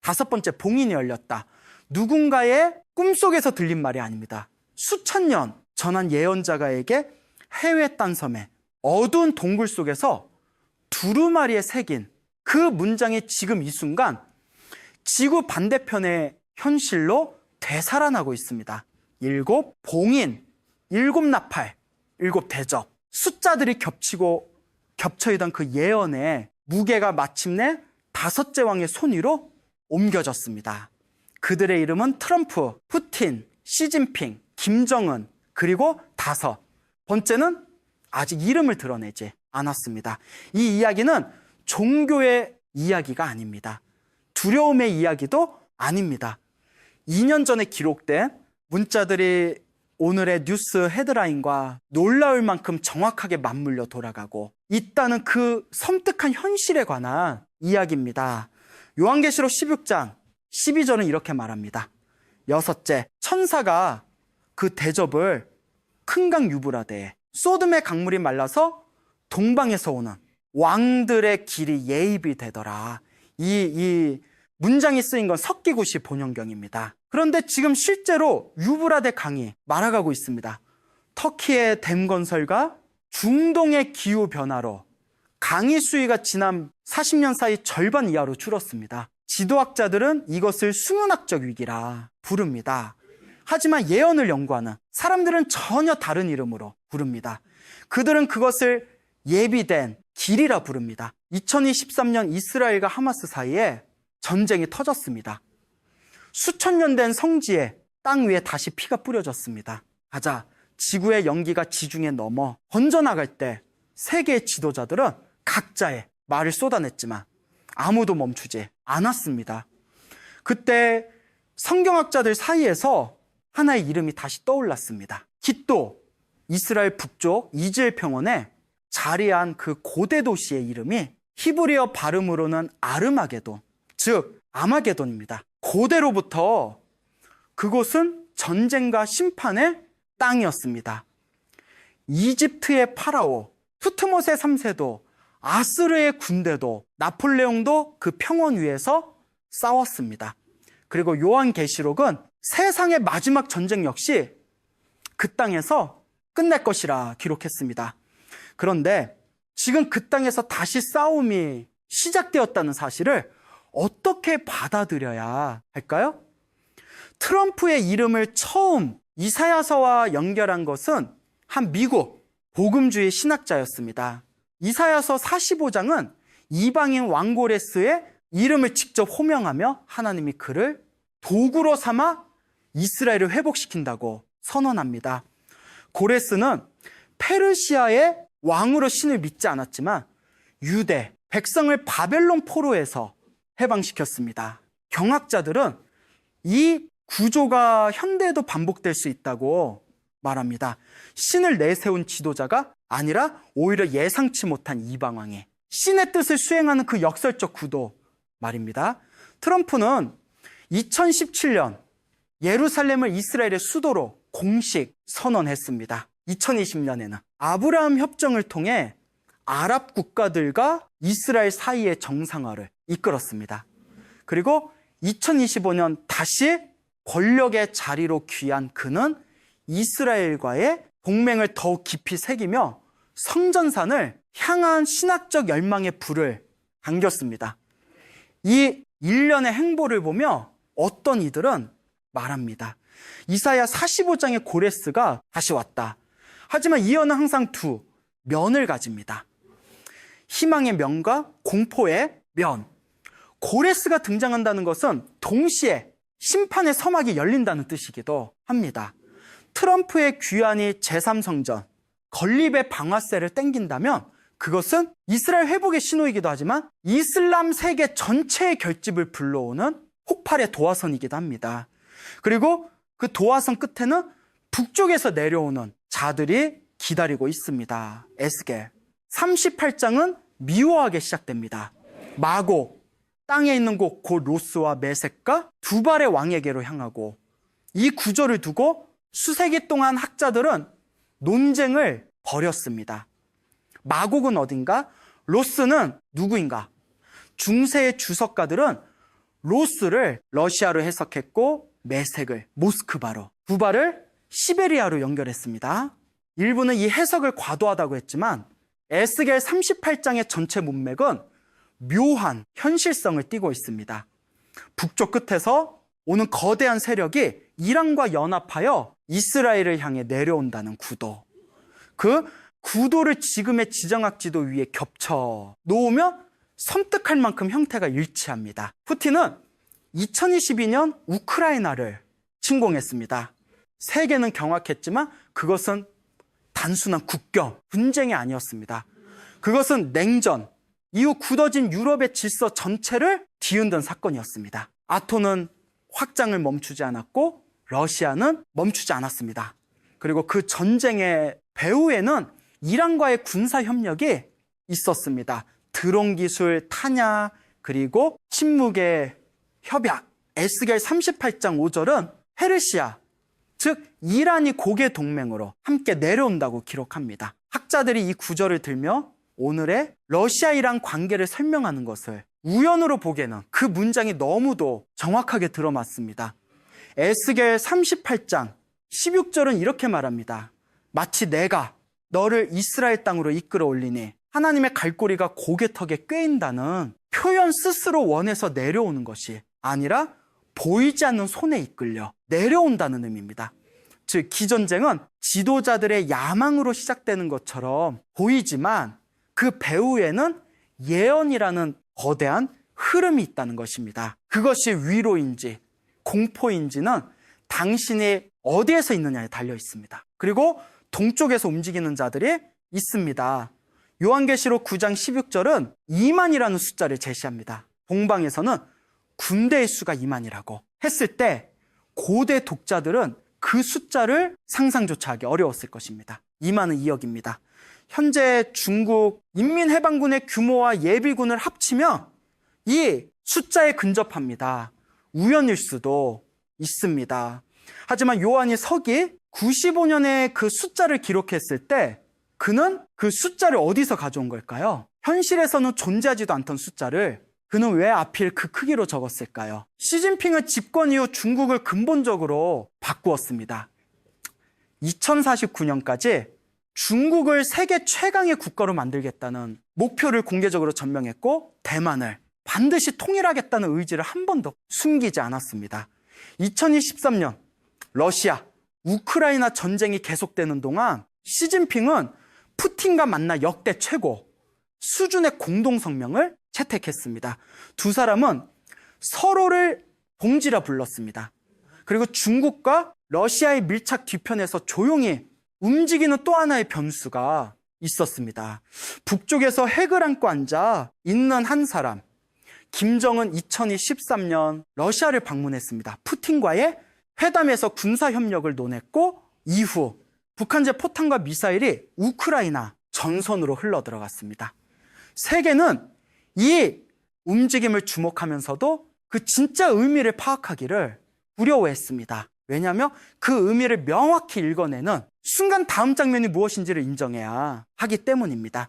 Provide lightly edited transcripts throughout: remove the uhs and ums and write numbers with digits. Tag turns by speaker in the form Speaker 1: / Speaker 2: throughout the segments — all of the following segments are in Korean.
Speaker 1: 다섯 번째, 봉인이 열렸다. 누군가의 꿈속에서 들린 말이 아닙니다. 수천 년 전한 예언자가에게 해외 딴섬에 어두운 동굴 속에서 두루마리에 새긴 그 문장이 지금 이 순간 지구 반대편의 현실로 되살아나고 있습니다. 7 봉인, 7 나팔, 7 대접. 숫자들이 겹쳐있던 그 예언의 무게가 마침내 5째 왕의 손 위로 옮겨졌습니다. 그들의 이름은 트럼프, 푸틴, 시진핑, 김정은, 그리고 5 번째는 아직 이름을 드러내지 않았습니다. 이 이야기는 종교의 이야기가 아닙니다. 두려움의 이야기도 아닙니다. 2년 전에 기록된 문자들이 오늘의 뉴스 헤드라인과 놀라울 만큼 정확하게 맞물려 돌아가고 있다는 그 섬뜩한 현실에 관한 이야기입니다. 요한계시록 16장 12절은 이렇게 말합니다. 6째, 천사가 그 대접을 큰 강 유브라데에, 소돔의 강물이 말라서 동방에서 오는 왕들의 길이 예입이 되더라. 이 문장이 쓰인 건 석기구시 본현경입니다. 그런데 지금 실제로 유브라데 강이 말아가고 있습니다. 터키의 댐 건설과 중동의 기후 변화로 강의 수위가 지난 40년 사이 절반 이하로 줄었습니다. 지도학자들은 이것을 수문학적 위기라 부릅니다. 하지만 예언을 연구하는 사람들은 전혀 다른 이름으로 부릅니다. 그들은 그것을 예비된 길이라 부릅니다. 2023년 이스라엘과 하마스 사이에 전쟁이 터졌습니다. 수천 년 된 성지에 땅 위에 다시 피가 뿌려졌습니다. 가자, 지구의 연기가 지중해 넘어 번져나갈 때 세계의 지도자들은 각자의 말을 쏟아냈지만 아무도 멈추지 않았습니다. 그때 성경학자들 사이에서 하나의 이름이 다시 떠올랐습니다. kit도, 이스라엘 북쪽 이즈라엘 평원에 자리한 그 고대 도시의 이름이 히브리어 발음으로는 아르마게돈, 즉 아마게돈입니다. 고대로부터 그곳은 전쟁과 심판의 땅이었습니다. 이집트의 파라오, 투트모세 3세도, 아스르의 군대도, 나폴레옹도 그 평원 위에서 싸웠습니다. 그리고 요한계시록은 세상의 마지막 전쟁 역시 그 땅에서 끝날 것이라 기록했습니다. 그런데 지금 그 땅에서 다시 싸움이 시작되었다는 사실을 어떻게 받아들여야 할까요? 트럼프의 이름을 처음 이사야서와 연결한 것은 한 미국 복음주의 신학자였습니다. 이사야서 45장은 이방인 왕고레스의 이름을 직접 호명하며 하나님이 그를 도구로 삼아 이스라엘을 회복시킨다고 선언합니다. 고레스는 페르시아의 왕으로 신을 믿지 않았지만 유대, 백성을 바벨론 포로에서 해방시켰습니다. 경학자들은 이 구조가 현대에도 반복될 수 있다고 말합니다. 신을 내세운 지도자가 아니라 오히려 예상치 못한 이방왕의 신의 뜻을 수행하는 그 역설적 구도 말입니다. 트럼프는 2017년 예루살렘을 이스라엘의 수도로 공식 선언했습니다. 2020년에는 아브라함 협정을 통해 아랍 국가들과 이스라엘 사이의 정상화를 이끌었습니다. 그리고 2025년 다시 권력의 자리로 귀한 그는 이스라엘과의 동맹을 더욱 깊이 새기며 성전산을 향한 신학적 열망의 불을 당겼습니다. 이 일련의 행보를 보며 어떤 이들은 말합니다. 이사야 45장의 고레스가 다시 왔다. 하지만 이 언어는 항상 두 면을 가집니다. 희망의 면과 공포의 면. 고레스가 등장한다는 것은 동시에 심판의 서막이 열린다는 뜻이기도 합니다. 트럼프의 귀환이 제3성전, 건립의 방아쇠를 땡긴다면 그것은 이스라엘 회복의 신호이기도 하지만 이슬람 세계 전체의 결집을 불러오는 폭발의 도화선이기도 합니다. 그리고 그 도화선 끝에는 북쪽에서 내려오는 자들이 기다리고 있습니다. 에스겔 38장은 미워하게 시작됩니다. 마고, 땅에 있는 곳 곧 로스와 메섹과 두 발의 왕에게로 향하고 이 구절을 두고 수세기 동안 학자들은 논쟁을 벌였습니다. 마곡은 어딘가? 로스는 누구인가? 중세의 주석가들은 로스를 러시아로 해석했고 메색을 모스크바로, 부바를 시베리아로 연결했습니다. 일부는 이 해석을 과도하다고 했지만 에스겔 38장의 전체 문맥은 묘한 현실성을 띠고 있습니다. 북쪽 끝에서 오는 거대한 세력이 이란과 연합하여 이스라엘을 향해 내려온다는 구도. 그 구도를 지금의 지정학지도 위에 겹쳐 놓으면 섬뜩할 만큼 형태가 일치합니다. 푸틴은 2022년 우크라이나를 침공했습니다. 세계는 경악했지만 그것은 단순한 국경, 분쟁이 아니었습니다. 그것은 냉전, 이후 굳어진 유럽의 질서 전체를 뒤흔든 사건이었습니다. 나토는 확장을 멈추지 않았고 러시아는 멈추지 않았습니다. 그리고 그 전쟁의 배후에는 이란과의 군사 협력이 있었습니다. 드론 기술, 탄약, 그리고 침묵의 협약. 에스겔 38장 5절은 페르시아, 즉 이란이 고개 동맹으로 함께 내려온다고 기록합니다. 학자들이 이 구절을 들며 오늘의 러시아-이란 관계를 설명하는 것을 우연으로 보기에는 그 문장이 너무도 정확하게 들어맞습니다. 에스겔 38장 16절은 이렇게 말합니다. 마치 내가 너를 이스라엘 땅으로 이끌어 올리니 하나님의 갈고리가 고개턱에 꿰인다는 표현 스스로 원해서 내려오는 것이 아니라 보이지 않는 손에 이끌려 내려온다는 의미입니다. 즉 기전쟁은 지도자들의 야망으로 시작되는 것처럼 보이지만 그 배후에는 예언이라는 거대한 흐름이 있다는 것입니다. 그것이 위로인지 공포인지는 당신이 어디에서 있느냐에 달려 있습니다. 그리고 동쪽에서 움직이는 자들이 있습니다. 요한계시록 9장 16절은 2만이라는 숫자를 제시합니다. 동방에서는 군대의 수가 2만이라고 했을 때 고대 독자들은 그 숫자를 상상조차 하기 어려웠을 것입니다. 2만은 2억입니다. 현재 중국 인민해방군의 규모와 예비군을 합치면 이 숫자에 근접합니다. 우연일 수도 있습니다. 하지만 요한이 서기 95년에 그 숫자를 기록했을 때 그는 그 숫자를 어디서 가져온 걸까요? 현실에서는 존재하지도 않던 숫자를 그는 왜 하필 그 크기로 적었을까요? 시진핑은 집권 이후 중국을 근본적으로 바꾸었습니다. 2049년까지 중국을 세계 최강의 국가로 만들겠다는 목표를 공개적으로 전명했고 대만을 반드시 통일하겠다는 의지를 한 번도 숨기지 않았습니다. 2023년 러시아, 우크라이나 전쟁이 계속되는 동안 시진핑은 푸틴과 만나 역대 최고 수준의 공동성명을 채택했습니다. 두 사람은 서로를 봉지라 불렀습니다. 그리고 중국과 러시아의 밀착 뒤편에서 조용히 움직이는 또 하나의 변수가 있었습니다. 북쪽에서 핵을 안고 앉아 있는 한 사람, 김정은 2013년 러시아를 방문했습니다. 푸틴과의 회담에서 군사협력을 논했고 이후 북한제 포탄과 미사일이 우크라이나 전선으로 흘러들어갔습니다. 세계는 이 움직임을 주목하면서도 그 진짜 의미를 파악하기를 두려워했습니다. 왜냐하면 그 의미를 명확히 읽어내는 순간 다음 장면이 무엇인지를 인정해야 하기 때문입니다.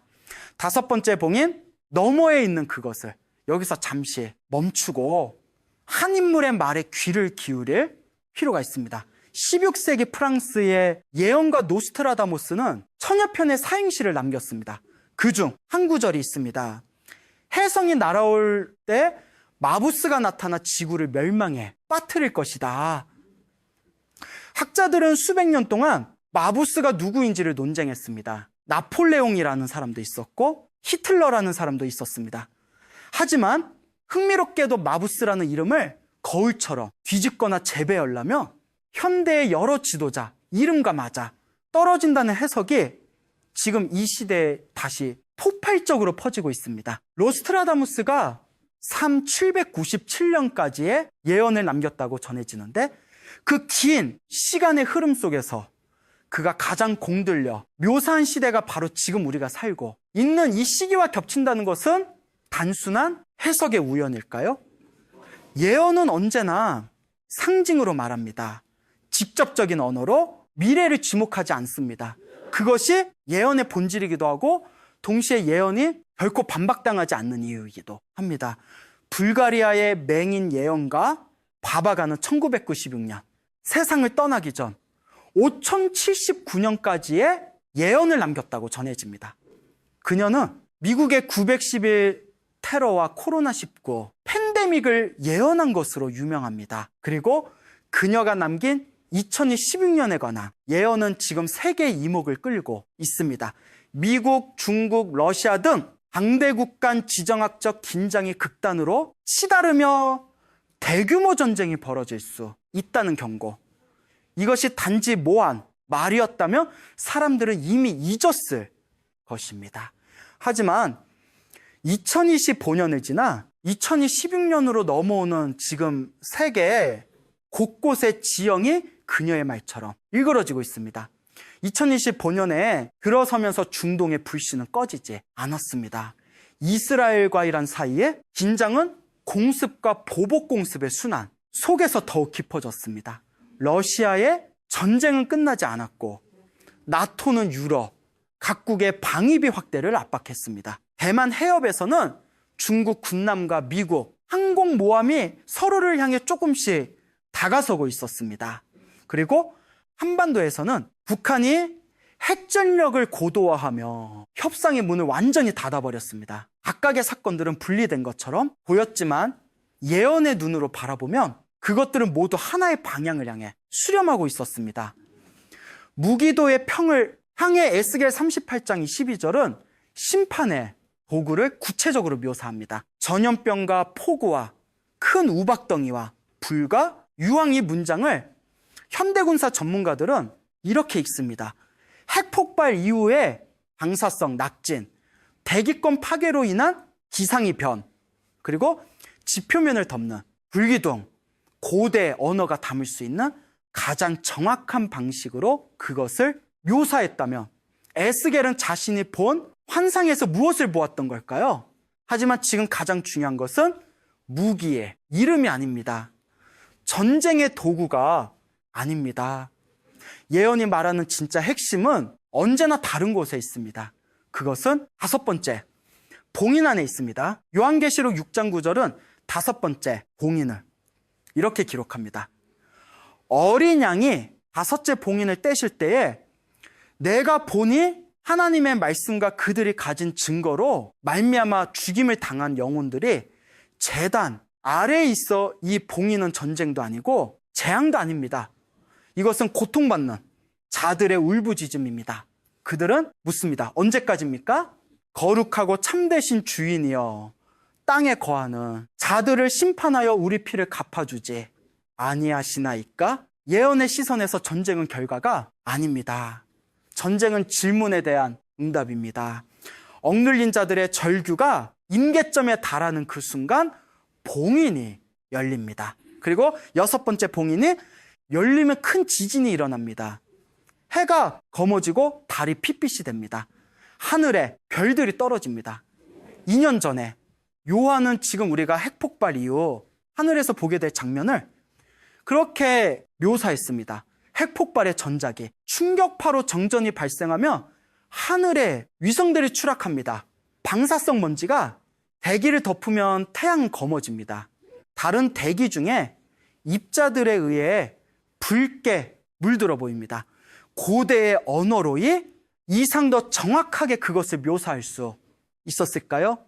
Speaker 1: 다섯 번째 봉인, 너머에 있는 그것을 여기서 잠시 멈추고 한 인물의 말에 귀를 기울일 필요가 있습니다. 16세기 프랑스의 예언가 노스트라다모스는 천여 편의 사행시를 남겼습니다. 그중 한 구절이 있습니다. 해성이 날아올 때 마부스가 나타나 지구를 멸망해 빠뜨릴 것이다. 학자들은 수백 년 동안 마부스가 누구인지를 논쟁했습니다. 나폴레옹이라는 사람도 있었고 히틀러라는 사람도 있었습니다. 하지만 흥미롭게도 마부스라는 이름을 거울처럼 뒤집거나 재배하려면 현대의 여러 지도자 이름과 맞아 떨어진다는 해석이 지금 이 시대에 다시 폭발적으로 퍼지고 있습니다. 노스트라다무스가 797년까지의 예언을 남겼다고 전해지는데 그 긴 시간의 흐름 속에서 그가 가장 공들여 묘사한 시대가 바로 지금 우리가 살고 있는 이 시기와 겹친다는 것은 단순한 해석의 우연일까요? 예언은 언제나 상징으로 말합니다. 직접적인 언어로 미래를 지목하지 않습니다. 그것이 예언의 본질이기도 하고 동시에 예언이 결코 반박당하지 않는 이유이기도 합니다. 불가리아의 맹인 예언가 바바가는 1996년 세상을 떠나기 전 5079년까지의 예언을 남겼다고 전해집니다. 그녀는 미국의 911 테러와 코로나19 팬데믹을 예언한 것으로 유명합니다. 그리고 그녀가 남긴 2016년에 관한 예언은 지금 세계 이목을 끌고 있습니다. 미국, 중국, 러시아 등 강대국 간 지정학적 긴장이 극단으로 치달으며 대규모 전쟁이 벌어질 수 있다는 경고. 이것이 단지 모한 말이었다면 사람들은 이미 잊었을 것입니다. 하지만 2025년을 지나 2016년으로 넘어오는 지금 세계 곳곳의 지형이 그녀의 말처럼 일그러지고 있습니다. 2025년에 들어서면서 중동의 불씨는 꺼지지 않았습니다. 이스라엘과 이란 사이에 긴장은 공습과 보복 공습의 순환 속에서 더욱 깊어졌습니다. 러시아의 전쟁은 끝나지 않았고 나토는 유럽 각국의 방위비 확대를 압박했습니다. 대만 해협에서는 중국 군함과 미국 항공모함이 서로를 향해 조금씩 다가서고 있었습니다. 그리고 한반도에서는 북한이 핵전력을 고도화하며 협상의 문을 완전히 닫아버렸습니다. 각각의 사건들은 분리된 것처럼 보였지만 예언의 눈으로 바라보면 그것들은 모두 하나의 방향을 향해 수렴하고 있었습니다. 무기도의 평을 향해 에스겔 38장 12절은 심판의 도구를 구체적으로 묘사합니다. 전염병과 폭우와 큰 우박덩이와 불과 유황 이 문장을 현대군사 전문가들은 이렇게 읽습니다. 핵폭발 이후에 방사성 낙진, 대기권 파괴로 인한 기상이 변, 그리고 지표면을 덮는 불기둥, 고대 언어가 담을 수 있는 가장 정확한 방식으로 그것을 묘사했다면 에스겔은 자신이 본 환상에서 무엇을 보았던 걸까요? 하지만 지금 가장 중요한 것은 무기의 이름이 아닙니다. 전쟁의 도구가 아닙니다. 예언이 말하는 진짜 핵심은 언제나 다른 곳에 있습니다. 그것은 5번째, 봉인 안에 있습니다. 요한계시록 6장 9절은 5번째 봉인을 이렇게 기록합니다. 어린 양이 5째 봉인을 떼실 때에 내가 보니 하나님의 말씀과 그들이 가진 증거로 말미암아 죽임을 당한 영혼들이 제단 아래에 있어 이 봉인은 전쟁도 아니고 재앙도 아닙니다. 이것은 고통받는 자들의 울부짖음입니다. 그들은 묻습니다. 언제까지입니까? 거룩하고 참되신 주인이여 땅에 거하는 자들을 심판하여 우리 피를 갚아주지 아니하시나이까? 예언의 시선에서 전쟁은 결과가 아닙니다. 전쟁은 질문에 대한 응답입니다. 억눌린 자들의 절규가 임계점에 달하는 그 순간 봉인이 열립니다. 그리고 6번째 봉인이 열리면 큰 지진이 일어납니다. 해가 검어지고 달이 핏빛이 됩니다. 하늘에 별들이 떨어집니다. 2년 전에 요한은 지금 우리가 핵폭발 이후 하늘에서 보게 될 장면을 그렇게 묘사했습니다. 핵폭발의 전작이 충격파로 정전이 발생하며 하늘에 위성들이 추락합니다. 방사성 먼지가 대기를 덮으면 태양은 검어집니다. 다른 대기 중에 입자들에 의해 붉게 물들어 보입니다. 고대의 언어로이 이상 더 정확하게 그것을 묘사할 수 있었을까요?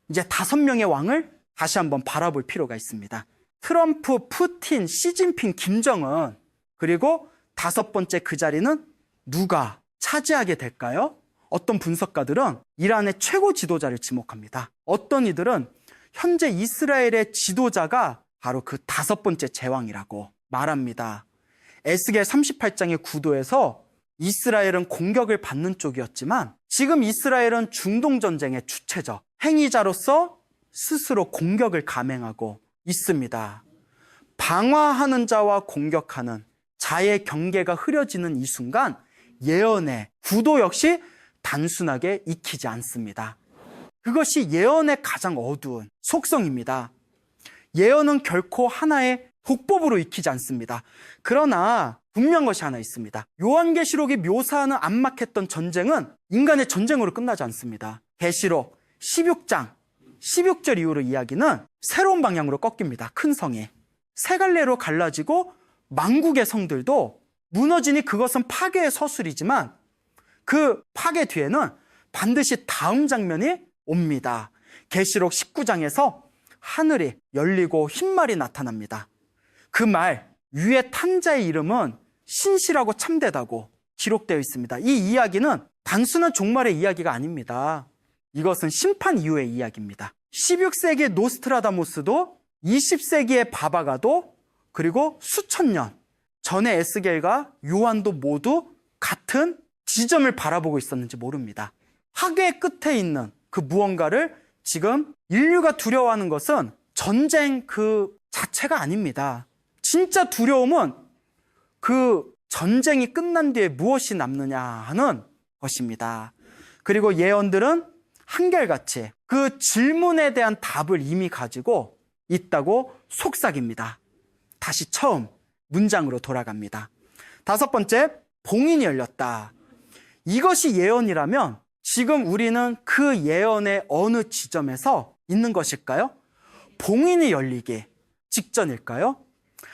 Speaker 1: 이제 5명의 왕을 다시 한번 바라볼 필요가 있습니다. 트럼프, 푸틴, 시진핑, 김정은, 그리고 5번째 그 자리는 누가 차지하게 될까요? 어떤 분석가들은 이란의 최고 지도자를 지목합니다. 어떤 이들은 현재 이스라엘의 지도자가 바로 그 5번째 제왕이라고 말합니다. 에스겔 38장의 구도에서 이스라엘은 공격을 받는 쪽이었지만 지금 이스라엘은 중동전쟁의 주체적 행위자로서 스스로 공격을 감행하고 있습니다. 방어하는 자와 공격하는 자의 경계가 흐려지는 이 순간 예언의 구도 역시 단순하게 익히지 않습니다. 그것이 예언의 가장 어두운 속성입니다. 예언은 결코 하나의 독법으로 익히지 않습니다. 그러나 분명한 것이 하나 있습니다. 요한계시록이 묘사하는 안막했던 전쟁은 인간의 전쟁으로 끝나지 않습니다. 계시록 16장 16절 이후로 이야기는 새로운 방향으로 꺾입니다. 큰 성이 세 갈래로 갈라지고 만국의 성들도 무너지니 그것은 파괴의 서술이지만 그 파괴 뒤에는 반드시 다음 장면이 옵니다. 계시록 19장에서 하늘이 열리고 흰말이 나타납니다. 그 말 위에 탄 자의 이름은 신실하고 참되다고 기록되어 있습니다. 이 이야기는 단순한 종말의 이야기가 아닙니다. 이것은 심판 이후의 이야기입니다. 16세기의 노스트라다무스도 20세기의 바바가도 그리고 수천 년 전에 에스겔과 요한도 모두 같은 지점을 바라보고 있었는지 모릅니다. 학의 끝에 있는 그 무언가를 지금 인류가 두려워하는 것은 전쟁 그 자체가 아닙니다. 진짜 두려움은 그 전쟁이 끝난 뒤에 무엇이 남느냐 하는 것입니다. 그리고 예언들은 한결같이 그 질문에 대한 답을 이미 가지고 있다고 속삭입니다. 다시 처음 문장으로 돌아갑니다. 다섯 번째, 봉인이 열렸다. 이것이 예언이라면 지금 우리는 그 예언의 어느 지점에서 있는 것일까요? 봉인이 열리기 직전일까요?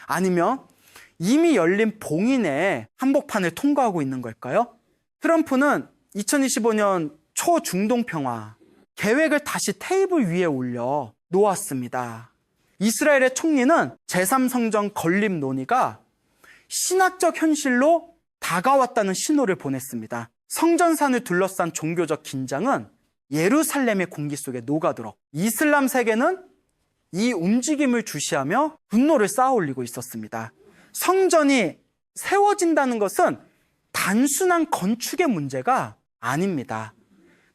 Speaker 1: 아니면 이미 열린 봉인의 한복판을 통과하고 있는 걸까요? 트럼프는 2025년 초중동 평화 계획을 다시 테이블 위에 올려 놓았습니다. 이스라엘의 총리는 제3성전 건립 논의가 신학적 현실로 다가왔다는 신호를 보냈습니다. 성전산을 둘러싼 종교적 긴장은 예루살렘의 공기 속에 녹아들어 이슬람 세계는 이 움직임을 주시하며 분노를 쌓아올리고 있었습니다. 성전이 세워진다는 것은 단순한 건축의 문제가 아닙니다.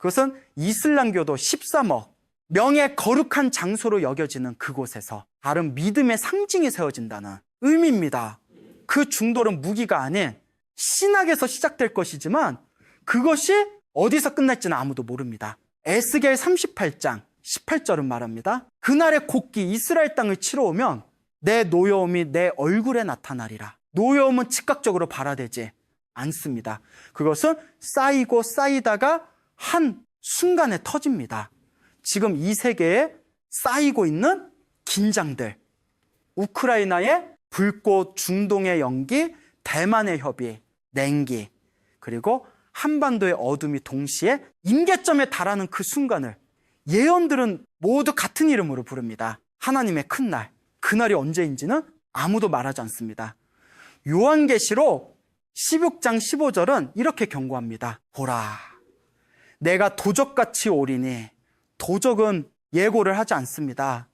Speaker 1: 그것은 이슬람교도 13억 명의 거룩한 장소로 여겨지는 그곳에서 다른 믿음의 상징이 세워진다는 의미입니다. 그 중돌은 무기가 아닌 신학에서 시작될 것이지만 그것이 어디서 끝날지는 아무도 모릅니다. 에스겔 38장 18절은 말합니다. 그날의 곡기 이스라엘 땅을 치러 오면 내 노여움이 내 얼굴에 나타나리라. 노여움은 즉각적으로 발화되지 않습니다. 그것은 쌓이고 쌓이다가 한 순간에 터집니다. 지금 이 세계에 쌓이고 있는 긴장들, 우크라이나의 불꽃, 중동의 연기, 대만의 협의, 냉기, 그리고 한반도의 어둠이 동시에 임계점에 달하는 그 순간을 예언들은 모두 같은 이름으로 부릅니다. 하나님의 큰 날, 그날이 언제인지는 아무도 말하지 않습니다. 요한계시록 16장 15절은 이렇게 경고합니다. 보라, 내가 도적같이 오리니. 도적은 예고를 하지 않습니다.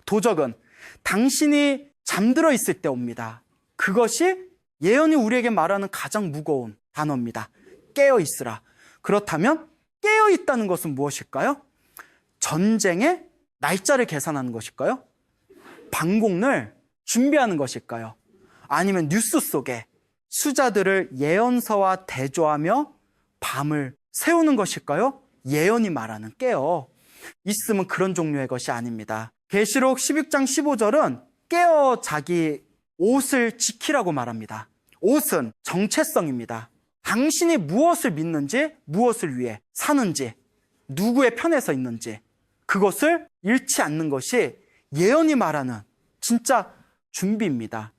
Speaker 1: 도적은 당신이 잠들어 있을 때 옵니다. 그것이 예언이 우리에게 말하는 가장 무거운 단어입니다. 깨어 있으라. 그렇다면 깨어 있다는 것은 무엇일까요? 전쟁의 날짜를 계산하는 것일까요? 방공을 준비하는 것일까요? 아니면 뉴스 속에 수자들을 예언서와 대조하며 밤을 세우는 것일까요? 예언이 말하는 깨어 있으면 그런 종류의 것이 아닙니다. 계시록 16장 15절은 깨어 자기 옷을 지키라고 말합니다. 옷은 정체성입니다. 당신이 무엇을 믿는지, 무엇을 위해 사는지, 누구의 편에 서 있는지 그것을 잃지 않는 것이 예언이 말하는 진짜 준비입니다.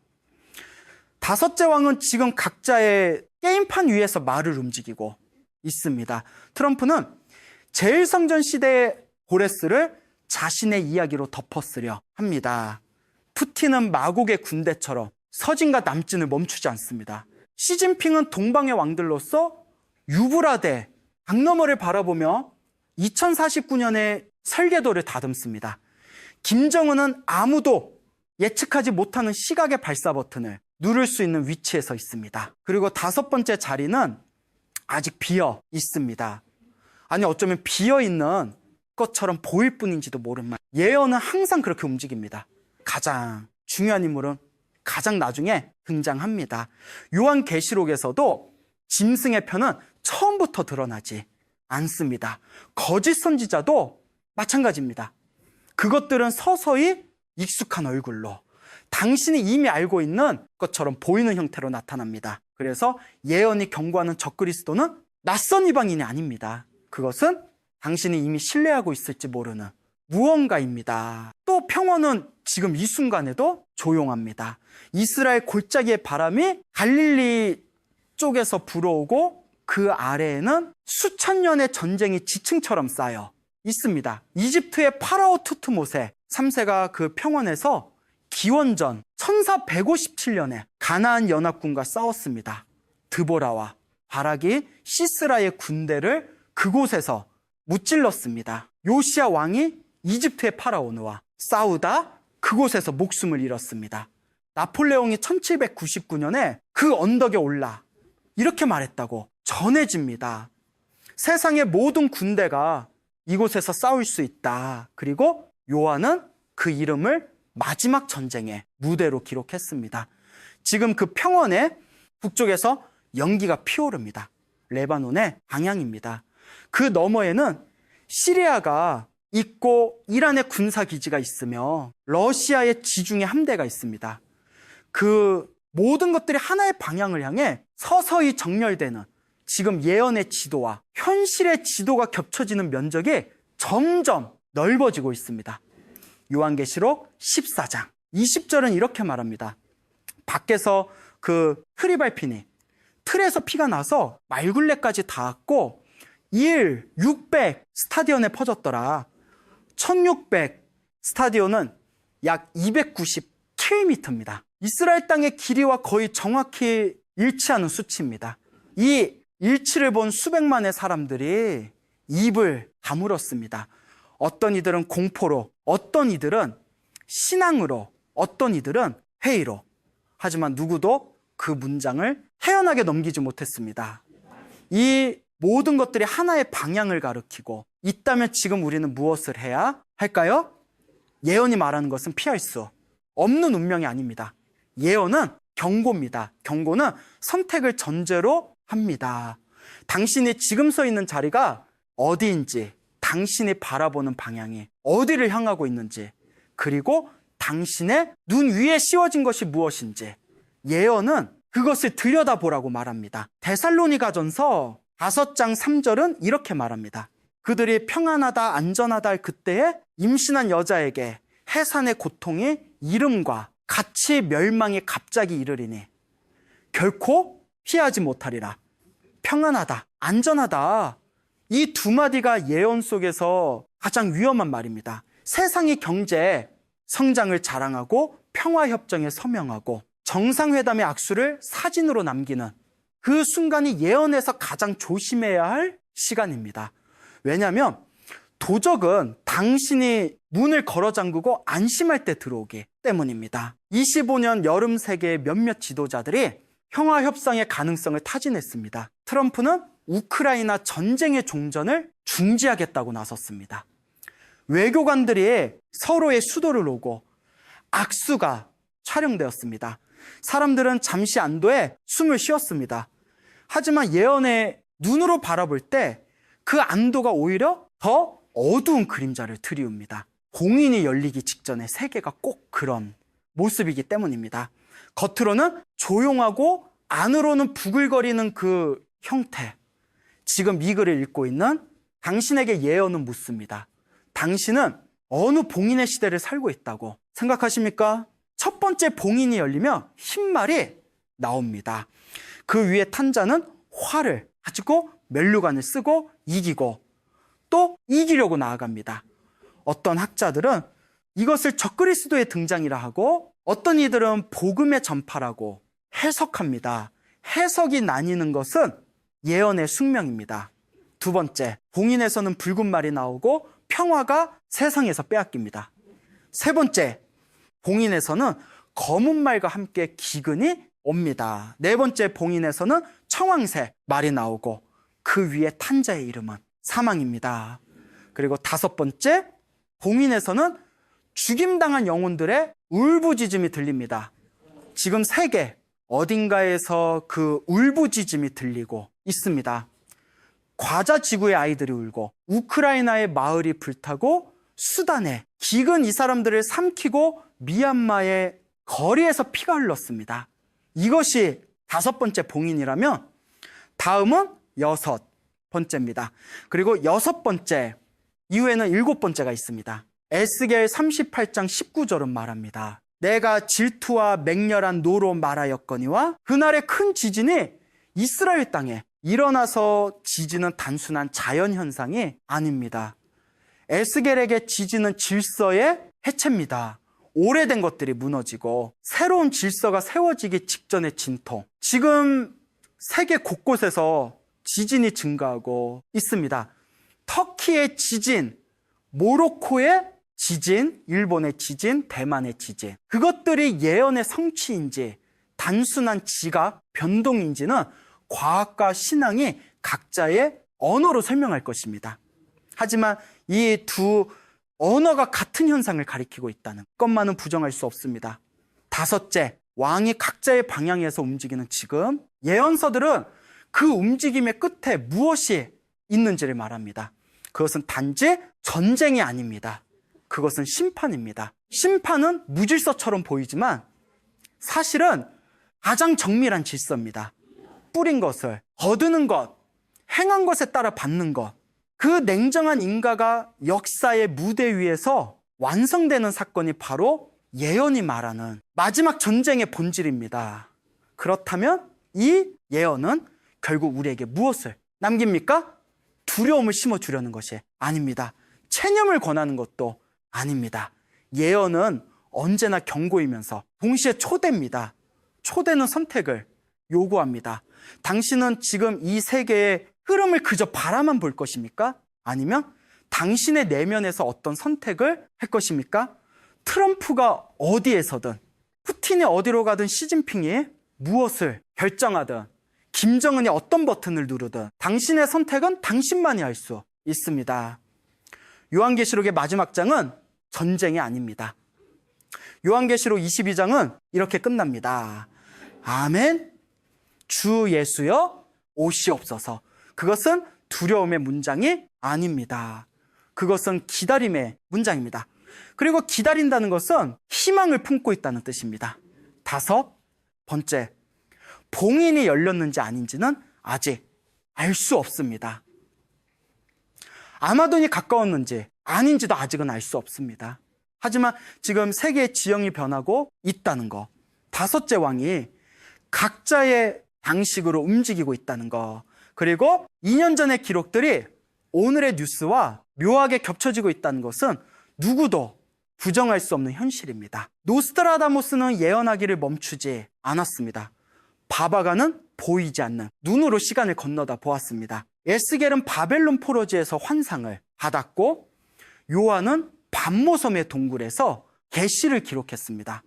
Speaker 1: 다섯째 왕은 지금 각자의 게임판 위에서 말을 움직이고 있습니다. 트럼프는 제1성전 시대의 고레스를 자신의 이야기로 덮어쓰려 합니다. 푸틴은 마곡의 군대처럼 서진과 남진을 멈추지 않습니다. 시진핑은 동방의 왕들로서 유브라데 강너머를 바라보며 2049년의 설계도를 다듬습니다. 김정은은 아무도 예측하지 못하는 시각의 발사 버튼을 누를 수 있는 위치에 서 있습니다. 그리고 다섯 번째 자리는 아직 비어 있습니다. 아니 어쩌면 비어 있는 것처럼 보일 뿐인지도 모른 말. 예언은 항상 그렇게 움직입니다. 가장 중요한 인물은 가장 나중에 등장합니다. 요한계시록에서도 짐승의 편은 처음부터 드러나지 않습니다. 거짓 선지자도 마찬가지입니다. 그것들은 서서히 익숙한 얼굴로 당신이 이미 알고 있는 것처럼 보이는 형태로 나타납니다. 그래서 예언이 경고하는 적그리스도는 낯선 이방인이 아닙니다. 그것은 당신이 이미 신뢰하고 있을지 모르는 무언가입니다. 또 평원은 지금 이 순간에도 조용합니다. 이스라엘 골짜기의 바람이 갈릴리 쪽에서 불어오고 그 아래에는 수천 년의 전쟁이 지층처럼 쌓여 있습니다. 이집트의 파라오 투트모세 3세가 그 평원에서 기원전 1457년에 가나안 연합군과 싸웠습니다. 드보라와 바락이 시스라의 군대를 그곳에서 무찔렀습니다. 요시야 왕이 이집트의 파라오와 싸우다 그곳에서 목숨을 잃었습니다. 나폴레옹이 1799년에 그 언덕에 올라 이렇게 말했다고 전해집니다. 세상의 모든 군대가 이곳에서 싸울 수 있다. 그리고 요한은 그 이름을 마지막 전쟁의 무대로 기록했습니다. 지금 그 평원의 북쪽에서 연기가 피오릅니다. 레바논의 방향입니다. 그 너머에는 시리아가 있고 이란의 군사기지가 있으며 러시아의 지중해 함대가 있습니다. 그 모든 것들이 하나의 방향을 향해 서서히 정렬되는 지금 예언의 지도와 현실의 지도가 겹쳐지는 면적이 점점 넓어지고 있습니다. 요한계시록 14장 20절은 이렇게 말합니다. 밖에서 그 틀이 밟히니 틀에서 피가 나서 말굴레까지 닿았고 600 스타디온에 퍼졌더라. 1600 스타디온은 약 290km입니다. 이스라엘 땅의 길이와 거의 정확히 일치하는 수치입니다. 이 일치를 본 수백만의 사람들이 입을 다물었습니다. 어떤 이들은 공포로, 어떤 이들은 신앙으로, 어떤 이들은 회의로. 하지만 누구도 그 문장을 태연하게 넘기지 못했습니다. 이 모든 것들이 하나의 방향을 가리키고 있다면 지금 우리는 무엇을 해야 할까요? 예언이 말하는 것은 피할 수 없는 운명이 아닙니다. 예언은 경고입니다. 경고는 선택을 전제로 합니다. 당신이 지금 서 있는 자리가 어디인지, 당신이 바라보는 방향이 어디를 향하고 있는지, 그리고 당신의 눈 위에 씌워진 것이 무엇인지 예언은 그것을 들여다보라고 말합니다. 데살로니가전서 5장 3절은 이렇게 말합니다. 그들이 평안하다 안전하다 할 그때에 임신한 여자에게 해산의 고통이 이름과 같이 멸망이 갑자기 이르리니 결코 피하지 못하리라. 평안하다 안전하다, 이 두 마디가 예언 속에서 가장 위험한 말입니다. 세상의 경제 성장을 자랑하고 평화협정에 서명하고 정상회담의 악수를 사진으로 남기는 그 순간이 예언에서 가장 조심해야 할 시간입니다. 왜냐하면 도적은 당신이 문을 걸어 잠그고 안심할 때 들어오기 때문입니다. 25년 여름 세계의 몇몇 지도자들이 평화협상의 가능성을 타진했습니다. 트럼프는 우크라이나 전쟁의 종전을 중지하겠다고 나섰습니다. 외교관들이 서로의 수도를 오고 악수가 촬영되었습니다. 사람들은 잠시 안도에 숨을 쉬었습니다. 하지만 예언의 눈으로 바라볼 때 그 안도가 오히려 더 어두운 그림자를 드리웁니다. 봉인이 열리기 직전에 세계가 꼭 그런 모습이기 때문입니다. 겉으로는 조용하고 안으로는 부글거리는 그 형태. 지금 이 글을 읽고 있는 당신에게 예언은 묻습니다. 당신은 어느 봉인의 시대를 살고 있다고 생각하십니까? 첫 번째 봉인이 열리며 흰말이 나옵니다. 그 위에 탄 자는 활을 가지고 면류관을 쓰고 이기고 또 이기려고 나아갑니다. 어떤 학자들은 이것을 적그리스도의 등장이라 하고 어떤 이들은 복음의 전파라고 해석합니다. 해석이 나뉘는 것은 예언의 숙명입니다. 두 번째, 봉인에서는 붉은 말이 나오고 평화가 세상에서 빼앗깁니다. 세 번째, 봉인에서는 검은 말과 함께 기근이 옵니다. 네 번째, 봉인에서는 청황새 말이 나오고 그 위에 탄 자의 이름은 사망입니다. 그리고 다섯 번째, 봉인에서는 죽임당한 영혼들의 울부짖음이 들립니다. 지금 세계 어딘가에서 그 울부짖음이 들리고 있습니다. 과자 지구의 아이들이 울고 우크라이나의 마을이 불타고 수단에 기근 이 사람들을 삼키고 미얀마의 거리에서 피가 흘렀습니다. 이것이 다섯 번째 봉인이라면 다음은 여섯 번째입니다. 그리고 여섯 번째 이후에는 일곱 번째가 있습니다. 에스겔 38장 19절은 말합니다. 내가 질투와 맹렬한 노로 말하였거니와 그날의 큰 지진이 이스라엘 땅에 일어나서 지진은 단순한 자연현상이 아닙니다. 에스겔에게 지진은 질서의 해체입니다. 오래된 것들이 무너지고 새로운 질서가 세워지기 직전의 진통. 지금 세계 곳곳에서 지진이 증가하고 있습니다. 터키의 지진, 모로코의 지진, 일본의 지진, 대만의 지진. 그것들이 예언의 성취인지 단순한 지각, 변동인지는 과학과 신앙이 각자의 언어로 설명할 것입니다. 하지만 이 두 언어가 같은 현상을 가리키고 있다는 것만은 부정할 수 없습니다. 다섯째, 왕이 각자의 방향에서 움직이는 지금 예언서들은 그 움직임의 끝에 무엇이 있는지를 말합니다. 그것은 단지 전쟁이 아닙니다. 그것은 심판입니다. 심판은 무질서처럼 보이지만 사실은 가장 정밀한 질서입니다. 뿌린 것을, 거두는 것, 행한 것에 따라 받는 것. 그 냉정한 인가가 역사의 무대 위에서 완성되는 사건이 바로 예언이 말하는 마지막 전쟁의 본질입니다. 그렇다면 이 예언은 결국 우리에게 무엇을 남깁니까? 두려움을 심어주려는 것이 아닙니다. 체념을 권하는 것도 아닙니다. 예언은 언제나 경고이면서 동시에 초대입니다. 초대는 선택을 요구합니다. 당신은 지금 이 세계의 흐름을 그저 바라만 볼 것입니까? 아니면 당신의 내면에서 어떤 선택을 할 것입니까? 트럼프가 어디에서든, 푸틴이 어디로 가든, 시진핑이 무엇을 결정하든, 김정은이 어떤 버튼을 누르든 당신의 선택은 당신만이 할 수 있습니다. 요한계시록의 마지막 장은 전쟁이 아닙니다. 요한계시록 22장은 이렇게 끝납니다. 아멘. 주 예수여 오시옵소서. 그것은 두려움의 문장이 아닙니다. 그것은 기다림의 문장입니다. 그리고 기다린다는 것은 희망을 품고 있다는 뜻입니다. 다섯 번째, 봉인이 열렸는지 아닌지는 아직 알 수 없습니다. 아마돈이 가까웠는지 아닌지도 아직은 알 수 없습니다. 하지만 지금 세계의 지형이 변하고 있다는 것, 다섯째 왕이 각자의 방식으로 움직이고 있다는 것, 그리고 2년 전의 기록들이 오늘의 뉴스와 묘하게 겹쳐지고 있다는 것은 누구도 부정할 수 없는 현실입니다. 노스트라다무스는 예언하기를 멈추지 않았습니다. 바바가는 보이지 않는 눈으로 시간을 건너다 보았습니다. 에스겔은 바벨론 포로지에서 환상을 받았고 요한은 반모섬의 동굴에서 계시를 기록했습니다.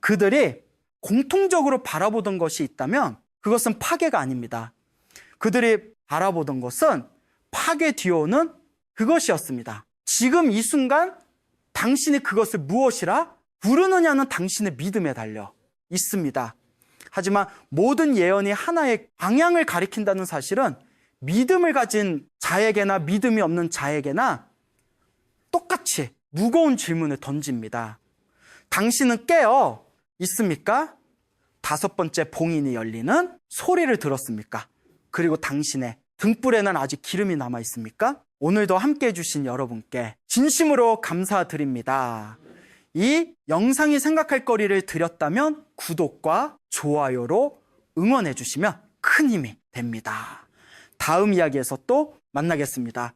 Speaker 1: 그들이 공통적으로 바라보던 것이 있다면 그것은 파괴가 아닙니다. 그들이 바라보던 것은 파괴 뒤오는 그것이었습니다. 지금 이 순간 당신이 그것을 무엇이라 부르느냐는 당신의 믿음에 달려 있습니다. 하지만 모든 예언이 하나의 방향을 가리킨다는 사실은 믿음을 가진 자에게나 믿음이 없는 자에게나 똑같이 무거운 질문을 던집니다. 당신은 깨어 있습니까? 다섯 번째 봉인이 열리는 소리를 들었습니까? 그리고 당신의 등불에는 아직 기름이 남아 있습니까? 오늘도 함께 해주신 여러분께 진심으로 감사드립니다. 이 영상이 생각할 거리를 드렸다면 구독과 좋아요로 응원해 주시면 큰 힘이 됩니다. 다음 이야기에서 또 만나겠습니다.